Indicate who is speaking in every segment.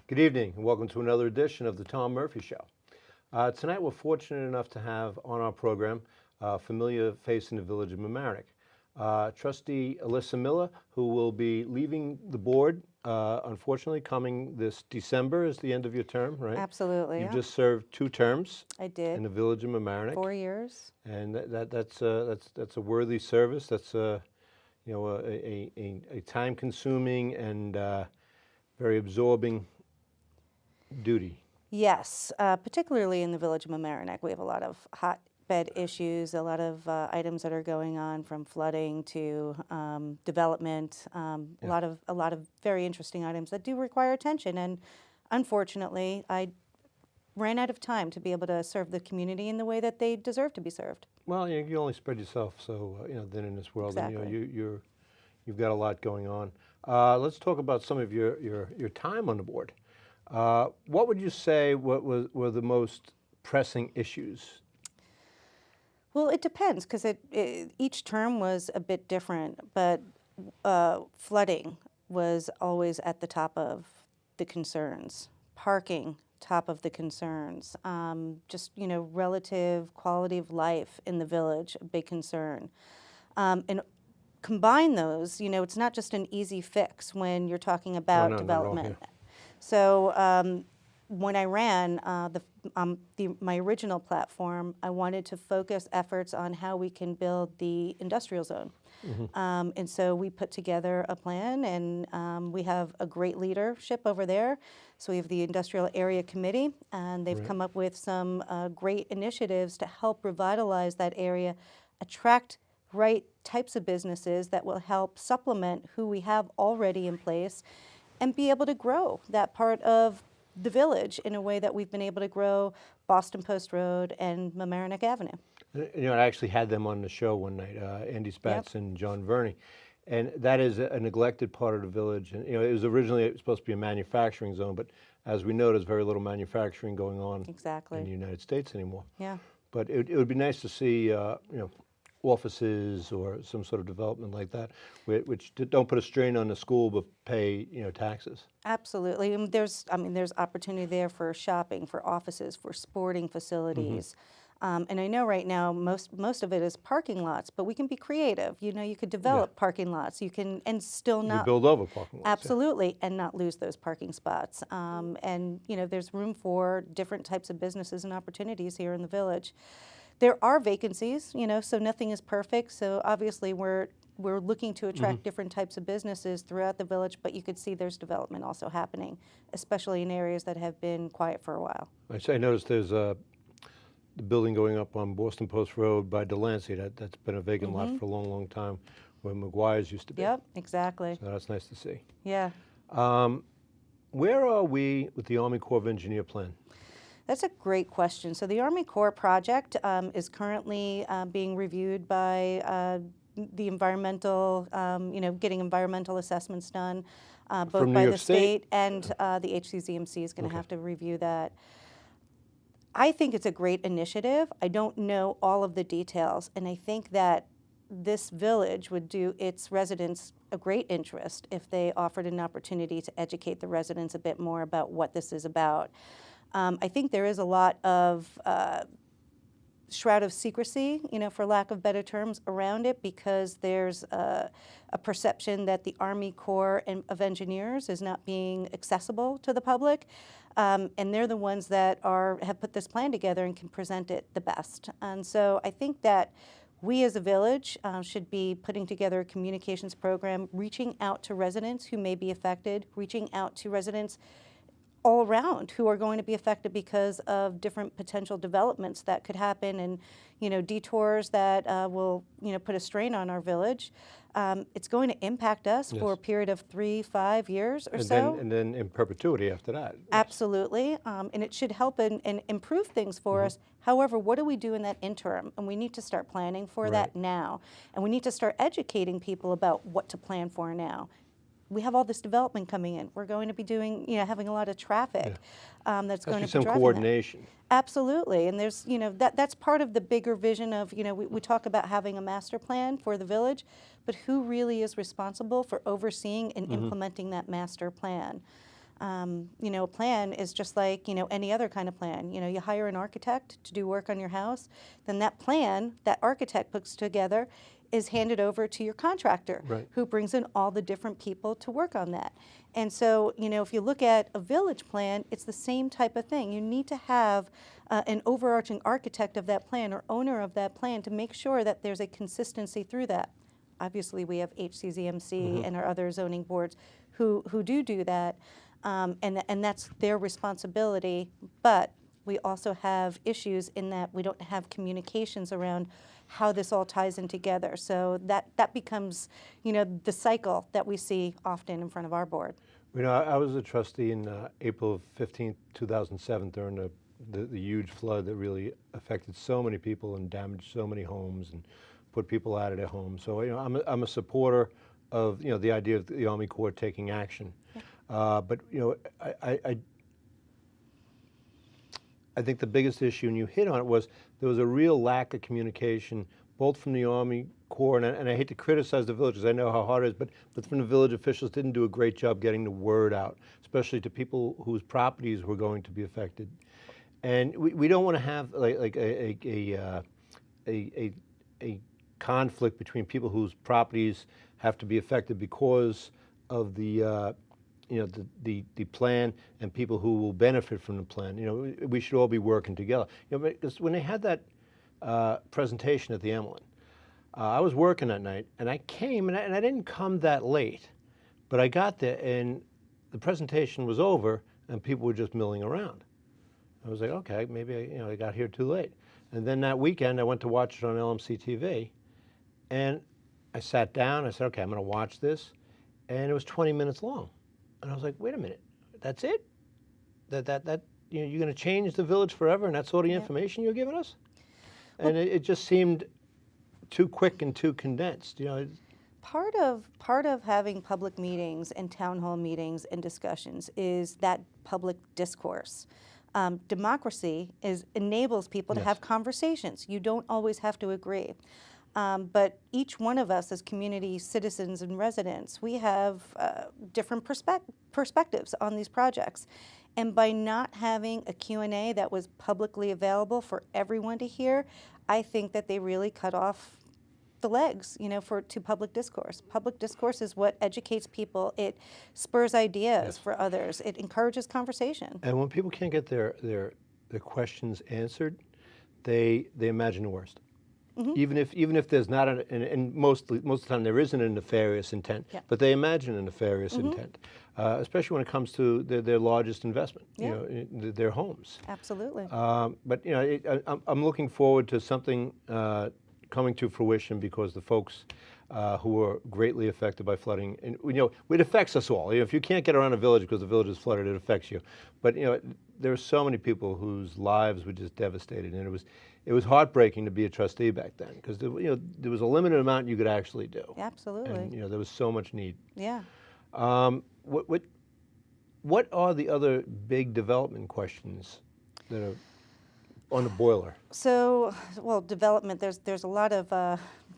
Speaker 1: Good evening, and welcome to another edition of the Tom Murphy Show. Tonight, we're fortunate enough to have on our program a familiar face in the village of Mamaroneck, Trustee Ilissa Miller, who will be leaving the board, unfortunately, coming this December is the end of your term, right?
Speaker 2: Absolutely,
Speaker 1: You've
Speaker 2: yeah.
Speaker 1: just served 2 terms
Speaker 2: I
Speaker 1: in
Speaker 2: did.
Speaker 1: the village of Mamaroneck,
Speaker 2: 4 years.
Speaker 1: and that's a worthy service. That's a time-consuming and very absorbing duty.
Speaker 2: Yes, particularly in the village of Mamaroneck, we have a lot of hotbed issues, a lot of items that are going on, from flooding to development. A lot of very interesting items that do require attention. And unfortunately, I ran out of time to be able to serve the community in the way that they deserve to be served.
Speaker 1: Well, you only spread yourself so thin in this world,
Speaker 2: Exactly.
Speaker 1: and you've got a lot going on. Let's talk about some of your time on the board. What would you say were the most pressing issues?
Speaker 2: Well, it depends, because each term was a bit different, but flooding was always at the top of the concerns. Parking, top of the concerns. Just, relative quality of life in the village, a big concern. And combine those, it's not just an easy fix when you're talking about development. So when I ran my original platform, I wanted to focus efforts on how we can build the industrial zone. Mm-hmm. And so we put together a plan, and we have a great leadership over there. So we have the Industrial Area Committee, and they've come up with some great initiatives to help revitalize that area, attract right types of businesses that will help supplement who we have already in place, and be able to grow that part of the village in a way that we've been able to grow Boston Post Road and Mamaroneck Avenue.
Speaker 1: I actually had them on the show one night, Andy Spatz and John Verney, and that is a neglected part of the village. And it was originally supposed to be a manufacturing zone, but as we know, there's very little manufacturing going on in the United States anymore.
Speaker 2: Yeah.
Speaker 1: But it would be nice to see, offices or some sort of development like that, which don't put a strain on the school but pay taxes.
Speaker 2: Absolutely. And there's opportunity there for shopping, for offices, for sporting facilities. And I know right now most of it is parking lots, but we can be creative. You could develop parking lots. You can, and still not
Speaker 1: build over parking lots.
Speaker 2: Absolutely, and not lose those parking spots. And there's room for different types of businesses and opportunities here in the village. There are vacancies, so nothing is perfect. So obviously we're looking to attract different types of businesses throughout the village, but you could see there's development also happening, especially in areas that have been quiet for a while.
Speaker 1: I noticed there's the building going up on Boston Post Road by Delancey. That's been a vacant lot for a long, long time, where McGuire's used to be.
Speaker 2: Yep, exactly.
Speaker 1: So that's nice to see.
Speaker 2: Yeah.
Speaker 1: Where are we with the Army Corps of Engineer plan?
Speaker 2: That's a great question. So the Army Corps project is currently being reviewed by the environmental, getting environmental assessments done, both by the state and the HCZMC is going to have to review that. I think it's a great initiative. I don't know all of the details, and I think that this village would do its residents a great interest if they offered an opportunity to educate the residents a bit more about what this is about. I think there is a lot of shroud of secrecy, for lack of better terms, around it, because there's a perception that the Army Corps of Engineers is not being accessible to the public, and they're the ones that have put this plan together and can present it the best. And so I think that we as a village should be putting together a communications program, reaching out to residents who may be affected, reaching out to residents all around who are going to be affected because of different potential developments that could happen, and detours that will put a strain on our village. It's going to impact us for a period of 3-5 years or so.
Speaker 1: And then in perpetuity after that.
Speaker 2: Absolutely, and it should help and improve things for us. However, what do we do in that interim? And we need to start planning for that now, and we need to start educating people about what to plan for now. We have all this development coming in. We're going to be doing, having a lot of traffic that's going to be
Speaker 1: some
Speaker 2: driving
Speaker 1: coordination.
Speaker 2: that. Absolutely, and there's, that's part of the bigger vision of, we talk about having a master plan for the village, but who really is responsible for overseeing and implementing that master plan? You know, a plan is just like, you know, any other kind of plan. You know, you hire an architect to do work on your house, then that plan that architect puts together is handed over to your contractor,
Speaker 1: Right.
Speaker 2: who brings in all the different people to work on that. And so, you know, if you look at a village plan, it's the same type of thing. You need to have an overarching architect of that plan or owner of that plan to make sure that there's a consistency through that. Obviously, we have HCZMC and our other zoning boards who do that, and that's their responsibility. But we also have issues in that we don't have communications around how this all ties in together. So that becomes, you know, the cycle that we see often in front of our board.
Speaker 1: You know, I was a trustee in April 15th, 2007, during the huge flood that really affected so many people and damaged so many homes and put people out of their homes. So, you know, I'm a supporter of, you know, the idea of the Army Corps taking action. But, you know, I think the biggest issue, and you hit on it, was there was a real lack of communication, both from the Army Corps, and I hate to criticize the village, because I know how hard it is, but from the village officials didn't do a great job getting the word out, especially to people whose properties were going to be affected. And we don't want to have like a conflict between people whose properties have to be affected because of the you know, the plan, and people who will benefit from the plan. You know, we should all be working together. You know, because when they had that presentation at the Emlyn, I was working that night, and I came, and I didn't come that late, but I got there, and the presentation was over, and people were just milling around. I was like, okay, maybe I got here too late. And then that weekend, I went to watch it on LMC TV, and I sat down. I said, okay, I'm going to watch this, and it was 20 minutes long. And I was like, wait a minute, that's it? That you know, you're going to change the village forever, and that's all the information you're giving us? And it just seemed too quick and too condensed. You know.
Speaker 2: Part of having public meetings and town hall meetings and discussions is that public discourse. Democracy enables people to have conversations. You don't always have to agree. But each one of us as community citizens and residents, we have different perspectives on these projects. And by not having a Q&A that was publicly available for everyone to hear, I think that they really cut off the legs, you know, to public discourse. Public discourse is what educates people. It spurs ideas for others. It encourages conversation.
Speaker 1: And when people can't get their questions answered, they imagine the worst. Even if there's not and most of the time there isn't a nefarious intent, but they imagine a nefarious intent, especially when it comes to their largest investment, you know, their homes.
Speaker 2: Absolutely.
Speaker 1: But you know, I'm looking forward to something coming to fruition, because the folks who were greatly affected by flooding, and you know, it affects us all. You know, if you can't get around a village because the village is flooded, it affects you. But you know, there are so many people whose lives were just devastated, and it was heartbreaking to be a trustee back then, because you know, there was a limited amount you could actually do.
Speaker 2: Absolutely.
Speaker 1: And you know, there was so much need.
Speaker 2: Yeah.
Speaker 1: What are the other big development questions that are on the boiler?
Speaker 2: So, well, development, there's a lot of,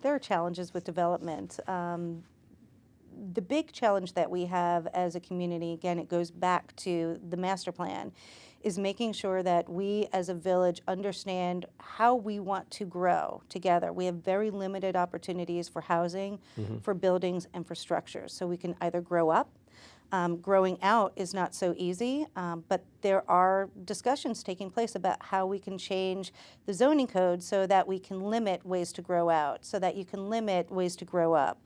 Speaker 2: there are challenges with development. The big challenge that we have as a community, again, it goes back to the master plan, is making sure that we as a village understand how we want to grow together. We have very limited opportunities for housing, for buildings, and for structures. So we can either grow up. Growing out is not so easy, but there are discussions taking place about how we can change the zoning code so that we can limit ways to grow out, so that you can limit ways to grow up.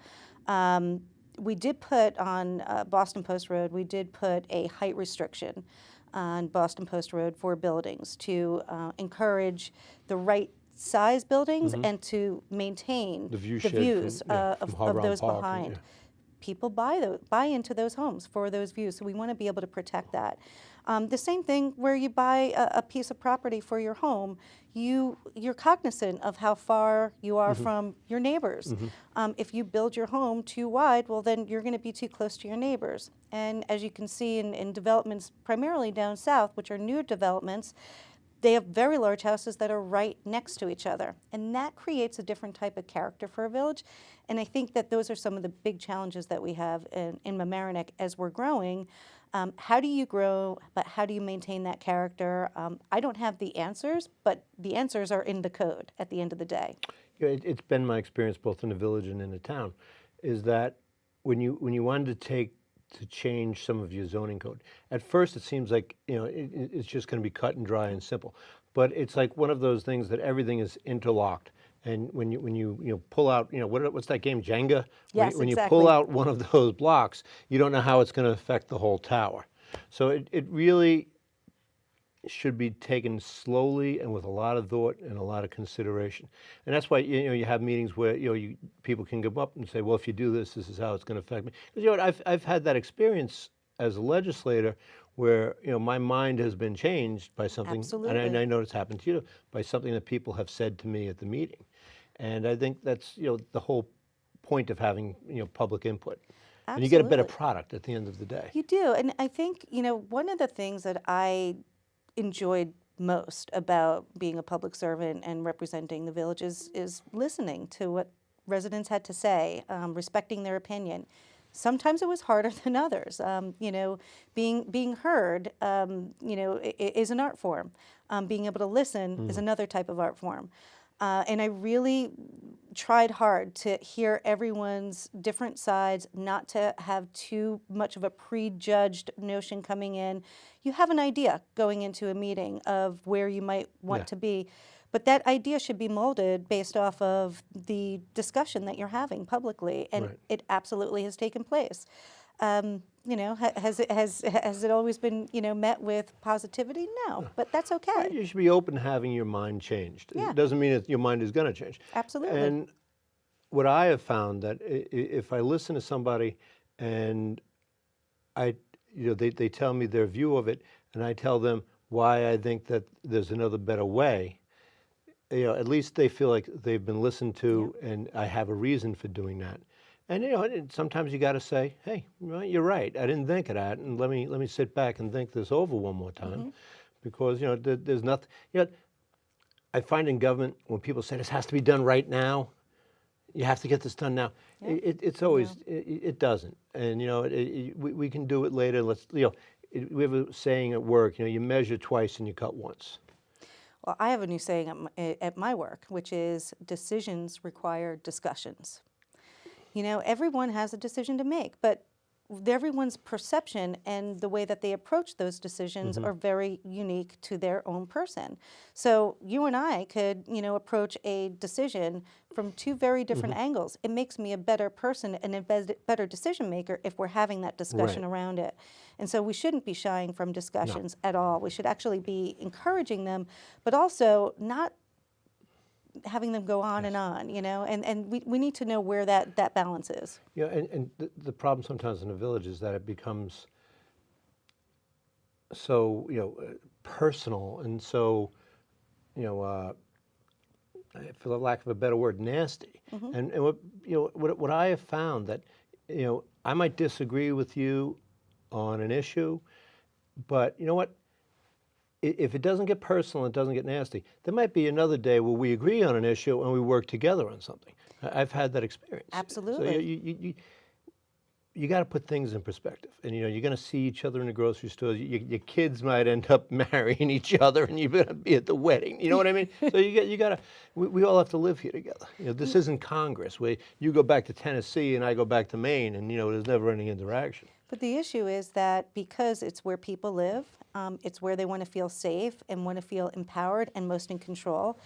Speaker 2: We did put on Boston Post Road, we did put a height restriction on Boston Post Road for buildings to encourage the right size buildings and to maintain the views of those behind. People buy into those homes for those views, so we want to be able to protect that. The same thing where you buy a piece of property for your home, you're cognizant of how far you are from your neighbors. If you build your home too wide, well, then you're going to be too close to your neighbors. And as you can see in developments primarily down south, which are new developments, they have very large houses that are right next to each other. And that creates a different type of character for a village. And I think that those are some of the big challenges that we have in Mamaroneck as we're growing. How do you grow, but how do you maintain that character? I don't have the answers, but the answers are in the code at the end of the day.
Speaker 1: Yeah, it's been my experience both in the village and in the town, is that when you wanted to change some of your zoning code, at first it seems like it's just going to be cut and dry and simple, but it's like one of those things that everything is interlocked. And when you pull out, what's that game, Jenga?
Speaker 2: Yes,
Speaker 1: When you
Speaker 2: exactly.
Speaker 1: pull out one of those blocks, you don't know how it's going to affect the whole tower. So it really should be taken slowly and with a lot of thought and a lot of consideration. And that's why you have meetings where people can come up and say, well, if you do this, this is how it's going to affect me. Because I've had that experience as a legislator where my mind has been changed by something,
Speaker 2: Absolutely.
Speaker 1: and I know it's happened to you, by something that people have said to me at the meeting. And I think that's the whole point of having public input. And you get a better
Speaker 2: Absolutely.
Speaker 1: product at the end of the day.
Speaker 2: You do. And I think, one of the things that I enjoyed most about being a public servant and representing the village is listening to what residents had to say, respecting their opinion. Sometimes it was harder than others. Being heard, is an art form. Being able to listen is another type of art form. And I really tried hard to hear everyone's different sides, not to have too much of a prejudged notion coming in. You have an idea going into a meeting of where you might want to be, but that idea should be molded based off of the discussion that you're having publicly, and
Speaker 1: Right.
Speaker 2: it absolutely has taken place. Has it always been met with positivity? No, but that's okay.
Speaker 1: You should be open to having your mind changed.
Speaker 2: Yeah.
Speaker 1: It doesn't mean that your mind is going to change.
Speaker 2: Absolutely.
Speaker 1: And what I have found that if I listen to somebody and they tell me their view of it, and I tell them why I think that there's another better way, at least they feel like they've been listened to, and I have a reason for doing that. And and sometimes you got to say, "Hey, you're right. I didn't think of that, and let me sit back and think this over one more time," because there's nothing. I find in government when people say this has to be done right now, you have to get this done now.
Speaker 2: Yeah.
Speaker 1: It's always it doesn't, and we can do it later. We have a saying at work. You measure twice and you cut once.
Speaker 2: Well, I have a new saying at my work, which is decisions require discussions. Everyone has a decision to make, but everyone's perception and the way that they approach those decisions are very unique to their own person. So you and I could, approach a decision from two very different angles. It makes me a better person and a better decision maker if we're having that discussion
Speaker 1: Right.
Speaker 2: around it. And so we shouldn't be shying from discussions at all. We should actually be encouraging them, but also not having them go on and on, and we need to know where that balance is.
Speaker 1: And the problem sometimes in the village is that it becomes so personal and so for the lack of a better word, nasty. And what I have found that I might disagree with you on an issue, but you know what? If it doesn't get personal, it doesn't get nasty, there might be another day where we agree on an issue and we work together on something. I've had that experience.
Speaker 2: Absolutely.
Speaker 1: So you got to put things in perspective. And you're going to see each other in the grocery store. Your kids might end up marrying each other, and you're going to be at the wedding. You know what I mean? So you got to. We all have to live here together. This isn't Congress where you go back to Tennessee and I go back to Maine, and there's never any interaction.
Speaker 2: But the issue is that because it's where people live, it's where they want to feel safe and want to feel empowered and most in control,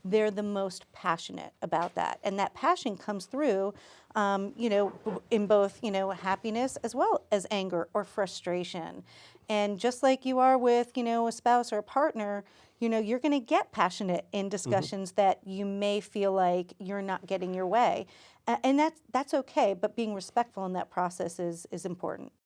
Speaker 2: they're the most passionate about that. And that passion comes through, in both, happiness as well as anger or frustration. And just like you are with, a spouse or a partner, you're going to get passionate in discussions that you may feel like you're not getting your way. And that's okay, but being respectful in that process is important.